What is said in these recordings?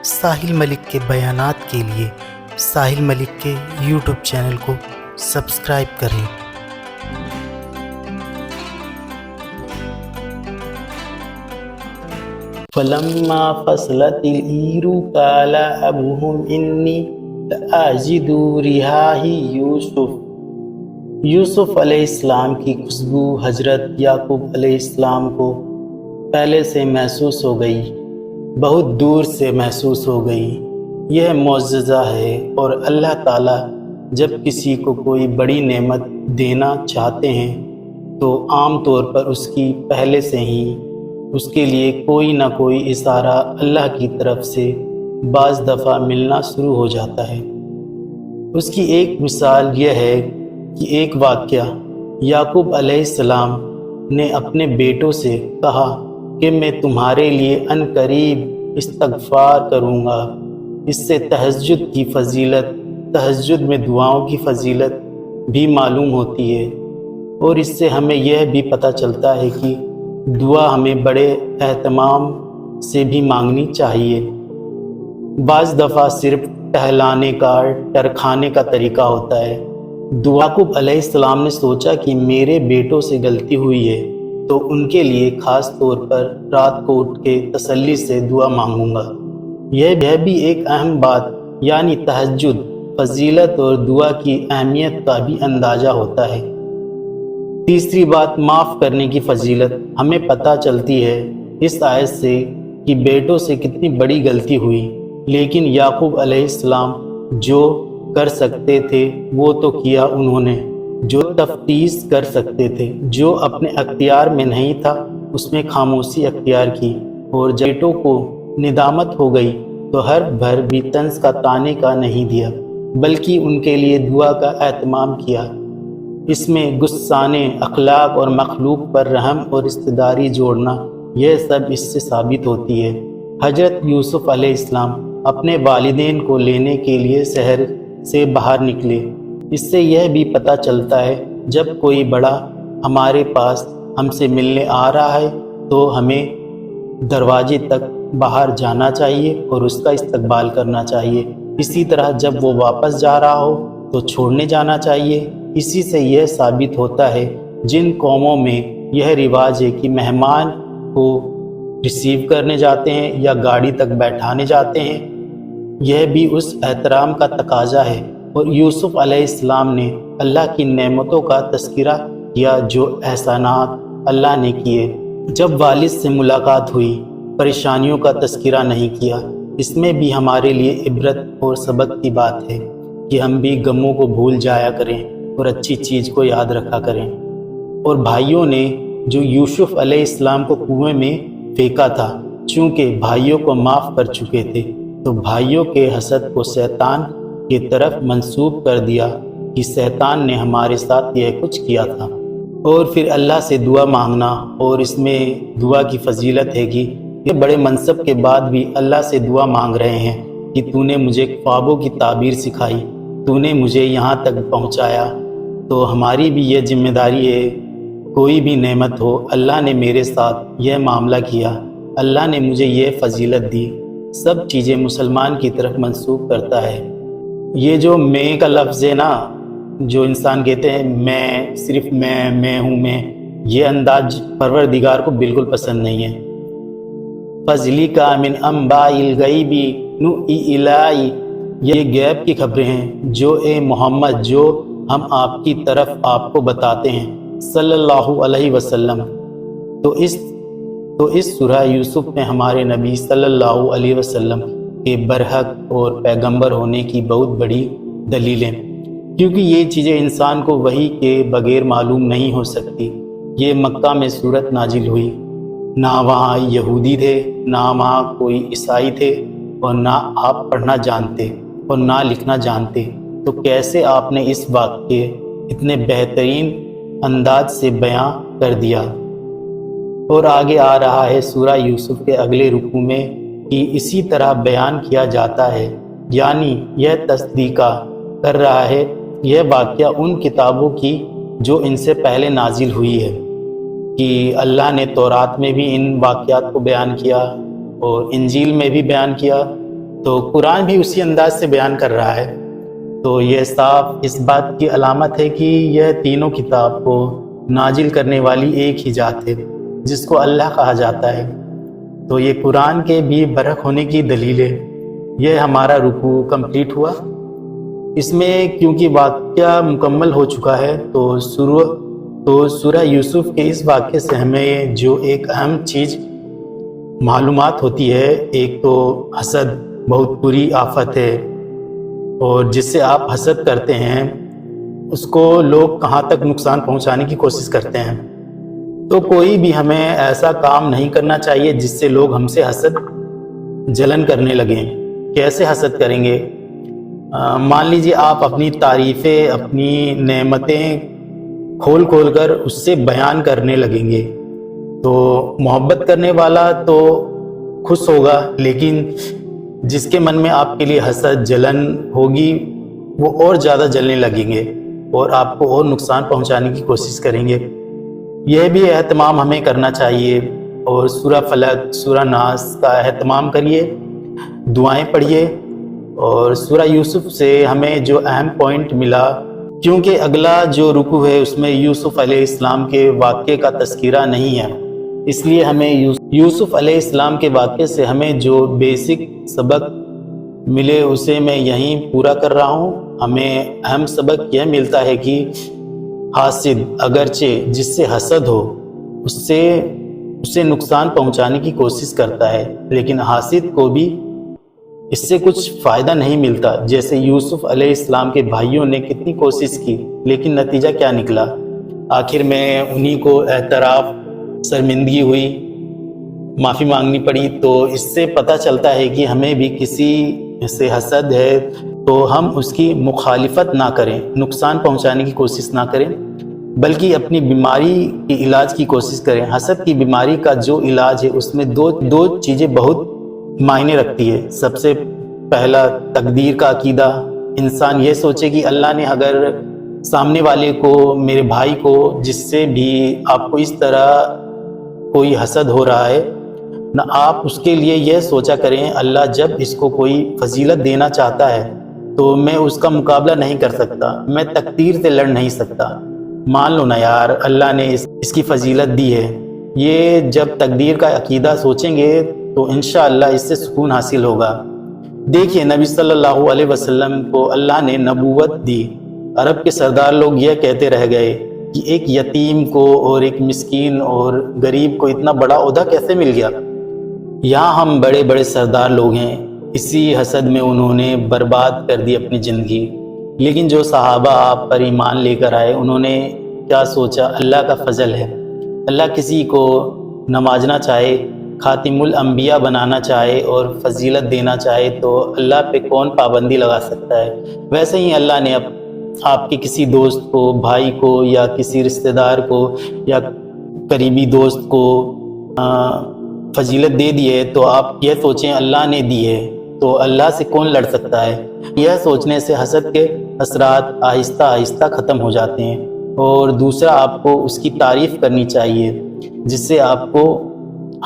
ساحل ملک کے بیانات کے لیے ساحل ملک کے یوٹیوب چینل کو سبسکرائب کریں۔ فلما فصلت العیر قال ابوہم انی لأجد ريح یوسف علیہ السلام کی خوشبو حضرت یعقوب علیہ السلام کو پہلے سے محسوس ہو گئی، بہت دور سے محسوس ہو گئی۔ یہ معجزہ ہے، اور اللہ تعالیٰ جب کسی کو کوئی بڑی نعمت دینا چاہتے ہیں تو عام طور پر اس کی پہلے سے ہی اس کے لیے کوئی نہ کوئی اشارہ اللہ کی طرف سے بعض دفعہ ملنا شروع ہو جاتا ہے۔ اس کی ایک مثال یہ ہے کہ ایک واقعہ یعقوب علیہ السلام نے اپنے بیٹوں سے کہا کہ میں تمہارے لیے عنقریب استغفار کروں گا۔ اس سے تہجد کی فضیلت، تہجد میں دعاؤں کی فضیلت بھی معلوم ہوتی ہے، اور اس سے ہمیں یہ بھی پتہ چلتا ہے کہ دعا ہمیں بڑے اہتمام سے بھی مانگنی چاہیے۔ بعض دفعہ صرف ٹہلانے کا، ٹرکھانے کا طریقہ ہوتا ہے۔ یعقوب علیہ السلام نے سوچا کہ میرے بیٹوں سے غلطی ہوئی ہے تو ان کے لیے خاص طور پر رات کو اٹھ کے تسلی سے دعا مانگوں گا۔ یہ بھی ایک اہم بات، یعنی تہجد، فضیلت اور دعا کی اہمیت کا بھی اندازہ ہوتا ہے۔ تیسری بات، معاف کرنے کی فضیلت ہمیں پتہ چلتی ہے اس آیت سے کہ بیٹوں سے کتنی بڑی غلطی ہوئی، لیکن یعقوب علیہ السلام جو کر سکتے تھے وہ تو کیا انہوں نے، جو تفتیش کر سکتے تھے، جو اپنے اختیار میں نہیں تھا اس میں خاموشی اختیار کی، اور جب بیٹوں کو ندامت ہو گئی تو ہر بھر بھی طنز کا تانے کا نہیں دیا، بلکہ ان کے لیے دعا کا اہتمام کیا۔ اس میں غصانے اخلاق اور مخلوق پر رحم اور استداری جوڑنا، یہ سب اس سے ثابت ہوتی ہے۔ حضرت یوسف علیہ السلام اپنے والدین کو لینے کے لیے شہر سے باہر نکلے۔ اس سے یہ بھی پتہ چلتا ہے جب کوئی بڑا ہمارے پاس ہم سے ملنے آ رہا ہے تو ہمیں دروازے تک باہر جانا چاہیے اور اس کا استقبال کرنا چاہیے۔ اسی طرح جب وہ واپس جا رہا ہو تو چھوڑنے جانا چاہیے۔ اسی سے یہ ثابت ہوتا ہے جن قوموں میں یہ رواج ہے کہ مہمان کو ریسیو کرنے جاتے ہیں یا گاڑی تک بیٹھانے جاتے ہیں، یہ بھی اس احترام کا تقاضا ہے۔ اور یوسف علیہ السلام نے اللہ کی نعمتوں کا تذکرہ کیا، جو احسانات اللہ نے کیے۔ جب والد سے ملاقات ہوئی، پریشانیوں کا تذکرہ نہیں کیا۔ اس میں بھی ہمارے لیے عبرت اور سبق کی بات ہے کہ ہم بھی غموں کو بھول جایا کریں اور اچھی چیز کو یاد رکھا کریں۔ اور بھائیوں نے جو یوسف علیہ السلام کو کنویں میں پھینکا تھا، چونکہ بھائیوں کو معاف کر چکے تھے تو بھائیوں کے حسد کو شیطان کی طرف منسوب کر دیا کہ شیطان نے ہمارے ساتھ یہ کچھ کیا تھا۔ اور پھر اللہ سے دعا مانگنا، اور اس میں دعا کی فضیلت ہے کہ یہ بڑے منصب کے بعد بھی اللہ سے دعا مانگ رہے ہیں کہ تو نے مجھے خوابوں کی تعبیر سکھائی، تو نے مجھے یہاں تک پہنچایا۔ تو ہماری بھی یہ ذمہ داری ہے، کوئی بھی نعمت ہو، اللہ نے میرے ساتھ یہ معاملہ کیا، اللہ نے مجھے یہ فضیلت دی، سب چیزیں مسلمان کی طرف منسوب کرتا ہے۔ یہ جو میں کا لفظ ہے نا، جو انسان کہتے ہیں میں، صرف میں ہوں میں، یہ انداز پروردگار کو بالکل پسند نہیں ہے۔ فضلی کا من انباء الغیب نوحی الیک، یہ غیب کی خبریں ہیں جو اے محمد، جو ہم آپ کی طرف آپ کو بتاتے ہیں صلی اللہ علیہ وسلم۔ تو اس سورہ یوسف میں ہمارے نبی صلی اللہ علیہ وسلم کے برحق اور پیغمبر ہونے کی بہت بڑی دلیلیں، کیونکہ یہ چیزیں انسان کو وحی کے بغیر معلوم نہیں ہو سکتی۔ یہ مکہ میں صورت نازل ہوئی، نہ وہاں یہودی تھے، نہ وہاں کوئی عیسائی تھے، اور نہ آپ پڑھنا جانتے اور نہ لکھنا جانتے، تو کیسے آپ نے اس واقعے اتنے بہترین انداز سے بیان کر دیا۔ اور آگے آ رہا ہے سورہ یوسف کے اگلے رکوع میں کہ اسی طرح بیان کیا جاتا ہے، یعنی یہ تصدیق کر رہا ہے یہ واقعہ ان کتابوں کی جو ان سے پہلے نازل ہوئی ہے، کہ اللہ نے تورات میں بھی ان واقعات کو بیان کیا اور انجیل میں بھی بیان کیا، تو قرآن بھی اسی انداز سے بیان کر رہا ہے۔ تو یہ صاف اس بات کی علامت ہے کہ یہ تینوں کتاب کو نازل کرنے والی ایک ہی ذات ہے جس کو اللہ کہا جاتا ہے۔ تو یہ قرآن کے بھی برحق ہونے کی دلیل ہے۔ یہ ہمارا رکوع کمپلیٹ ہوا۔ اس میں کیونکہ واقعہ مکمل ہو چکا ہے تو سورہ یوسف کے اس واقعے سے ہمیں جو ایک اہم چیز معلومات ہوتی ہے، ایک تو حسد بہت بری آفت ہے، اور جس سے آپ حسد کرتے ہیں اس کو لوگ کہاں تک نقصان پہنچانے کی کوشش کرتے ہیں۔ تو کوئی بھی ہمیں ایسا کام نہیں کرنا چاہیے جس سے لوگ ہم سے حسد جلن کرنے لگیں۔ کیسے حسد کریں گے؟ مان لیجیے آپ اپنی تعریفیں، اپنی نعمتیں کھول کھول کر اس سے بیان کرنے لگیں گے تو محبت کرنے والا تو خوش ہوگا، لیکن جس کے من میں آپ کے لیے حسد جلن ہوگی وہ اور زیادہ جلنے لگیں گے اور آپ کو اور نقصان پہنچانے کی کوشش کریں گے۔ یہ بھی اہتمام ہمیں کرنا چاہیے، اور سورہ فلق، سورہ ناس کا اہتمام کریے، دعائیں پڑھیے، اور سورہ یوسف سے ہمیں جو اہم پوائنٹ ملا، کیونکہ اگلا جو رکوع ہے اس میں یوسف علیہ السلام کے واقعے کا تذکرہ نہیں ہے، اس لیے ہمیں یوسف علیہ السلام کے واقعے سے ہمیں جو بیسک سبق ملے اسے میں یہیں پورا کر رہا ہوں۔ ہمیں اہم سبق یہ ملتا ہے کہ حاسد اگرچہ جس سے حسد ہو اسے نقصان پہنچانے کی کوشش کرتا ہے، لیکن حاسد کو بھی اس سے کچھ فائدہ نہیں ملتا۔ جیسے یوسف علیہ السلام کے بھائیوں نے کتنی کوشش کی لیکن نتیجہ کیا نکلا؟ آخر میں انہی کو اعتراف، شرمندگی ہوئی، معافی مانگنی پڑی۔ تو اس سے پتہ چلتا ہے کہ ہمیں بھی کسی سے حسد ہے تو ہم اس کی مخالفت نہ کریں، نقصان پہنچانے کی کوشش نہ کریں، بلکہ اپنی بیماری کے علاج کی کوشش کریں۔ حسد کی بیماری کا جو علاج ہے اس میں دو چیزیں بہت معنی رکھتی ہے۔ سب سے پہلا تقدیر کا عقیدہ، انسان یہ سوچے کہ اللہ نے اگر سامنے والے کو، میرے بھائی کو، جس سے بھی آپ کو اس طرح کوئی حسد ہو رہا ہے نہ، آپ اس کے لیے یہ سوچا کریں اللہ جب اس کو کوئی فضیلت دینا چاہتا ہے تو میں اس کا مقابلہ نہیں کر سکتا، میں تقدیر سے لڑ نہیں سکتا، مان لو نا یار اللہ نے اس کی فضیلت دی ہے۔ یہ جب تقدیر کا عقیدہ سوچیں گے تو انشاءاللہ اس سے سکون حاصل ہوگا۔ دیکھیے نبی صلی اللہ علیہ وسلم کو اللہ نے نبوت دی، عرب کے سردار لوگ یہ کہتے رہ گئے کہ ایک یتیم کو اور ایک مسکین اور غریب کو اتنا بڑا عہدہ کیسے مل گیا؟ یہاں ہم بڑے بڑے سردار لوگ ہیں، اسی حسد میں انہوں نے برباد کر دی اپنی زندگی۔ لیکن جو صحابہ آپ پر ایمان لے کر آئے انہوں نے کیا سوچا؟ اللہ کا فضل ہے، اللہ کسی کو نوازنا چاہے، خاتم الانبیاء بنانا چاہے اور فضیلت دینا چاہے تو اللہ پہ کون پابندی لگا سکتا ہے؟ ویسے ہی اللہ نے آپ کے کسی دوست کو، بھائی کو، یا کسی رشتہ دار کو یا قریبی دوست کو فضیلت دے دی ہے تو آپ یہ سوچیں اللہ نے دی ہے تو اللہ سے کون لڑ سکتا ہے؟ یہ سوچنے سے حسد کے اثرات آہستہ آہستہ ختم ہو جاتے ہیں۔ اور دوسرا، آپ کو اس کی تعریف کرنی چاہیے جس سے آپ کو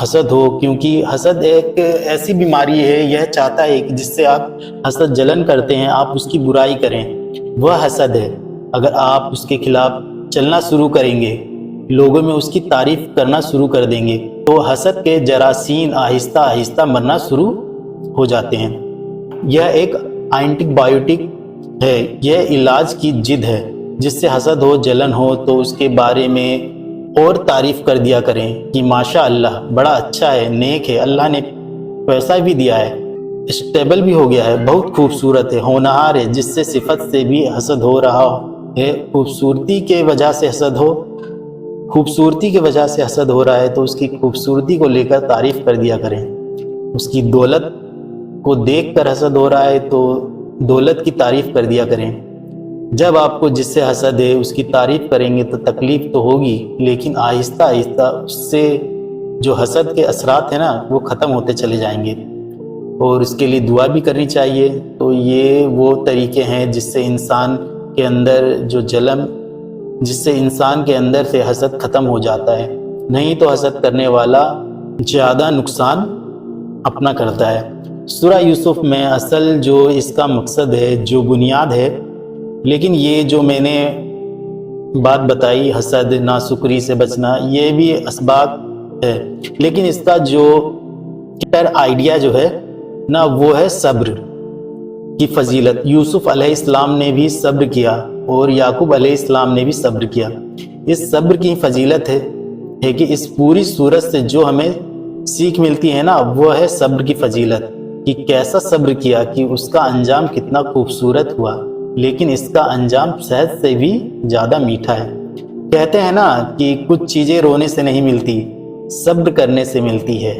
حسد ہو، کیونکہ حسد ایک ایسی بیماری ہے، یہ چاہتا ہے کہ جس سے آپ حسد جلن کرتے ہیں آپ اس کی برائی کریں، وہ حسد ہے۔ اگر آپ اس کے خلاف چلنا شروع کریں گے، لوگوں میں اس کی تعریف کرنا شروع کر دیں گے تو حسد کے جراثیم آہستہ آہستہ مرنا شروع ہو جاتے ہیں۔ یہ ایک اینٹی بایوٹک ہے، یہ علاج کی جد ہے۔ جس سے حسد ہو، جلن ہو تو اس کے بارے میں اور تعریف کر دیا کریں کہ ماشاء اللہ بڑا اچھا ہے، نیک ہے، اللہ نے پیسہ بھی دیا ہے، اسٹیبل بھی ہو گیا ہے، بہت خوبصورت ہے، ہونہار ہے، جس سے صفت سے بھی حسد ہو رہا ہے، خوبصورتی کے وجہ سے حسد ہو، خوبصورتی کی وجہ سے حسد ہو رہا ہے تو اس کی خوبصورتی کو لے کر تعریف کر دیا کریں۔ اس کی دولت کو دیکھ کر حسد ہو رہا ہے تو دولت کی تعریف کر دیا کریں۔ جب آپ کو جس سے حسد ہے اس کی تعریف کریں گے تو تکلیف تو ہوگی، لیکن آہستہ آہستہ اس سے جو حسد کے اثرات ہیں نا وہ ختم ہوتے چلے جائیں گے، اور اس کے لیے دعا بھی کرنی چاہیے۔ تو یہ وہ طریقے ہیں جس سے انسان کے اندر جو جلن، جس سے انسان کے اندر سے حسد ختم ہو جاتا ہے، نہیں تو حسد کرنے والا زیادہ نقصان اپنا کرتا ہے۔ سورہ یوسف میں اصل جو اس کا مقصد ہے، جو بنیاد ہے، لیکن یہ جو میں نے بات بتائی حسد، ناشکری سے بچنا، یہ بھی اسباب ہے، لیکن اس کا جو آئیڈیا جو ہے نا وہ ہے صبر کی فضیلت۔ یوسف علیہ السلام نے بھی صبر کیا اور یعقوب علیہ السلام نے بھی صبر کیا۔ اس صبر کی فضیلت ہے کہ اس پوری سورت سے جو ہمیں سیکھ ملتی ہے نا وہ ہے صبر کی فضیلت، کہ کیسا صبر کیا کہ اس کا انجام کتنا خوبصورت ہوا، لیکن اس کا انجام شہد سے بھی زیادہ میٹھا ہے۔ کہتے ہیں نا کہ کچھ چیزیں رونے سے نہیں ملتی، صبر کرنے سے ملتی ہے۔